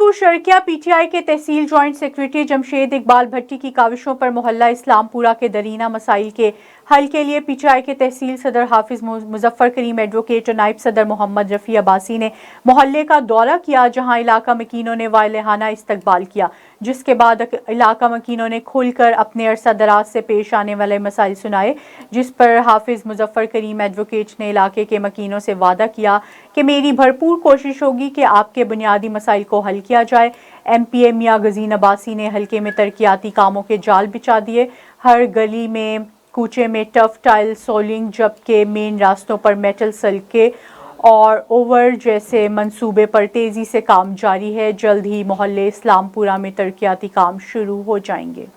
Mansoor Sharqia PTI के तहसील joint secretary Jamshed Iqbal भट्टी की काविशों पर मोहल्ला इस्लामपुरा के दरीना मसाइल के हल के लिए पीटीआई के तहसील सदर हाफिज मुजफ्फर करीम एडवोकेट और नायब सदर मोहम्मद रफ़ी अब्बासी ने मोहल्ले का दौरा किया, जहां इलाका मकीनों ने वालेहाना इस्तकबाल किया, जिसके बाद इलाका मकीनों ने खुलकर अपने अरसा दराज से पेश आने वाले मसाइल सुनाए, जिस पर हाफिज मुजफ्फर करीम एडवोकेट ने इलाके के मकीनों से वादा किया कि मेरी भरपूर कोशिश होगी कि आपके बुनियादी मसाइल को हल किया जाए। MPA मियां गजीन अब्बासी ने हल्के में तरक्याती कामों के जाल बिछा दिए, हर गली में कूचे में टफ टाइल सोलिंग, जबकि मेन रास्तों पर मेटल सल्के और ओवर जैसे मंसूबे पर तेजी से काम जारी है। जल्द ही मोहल्ले इस्लामपुरा में तरक्याती काम शुरू हो जाएंगे।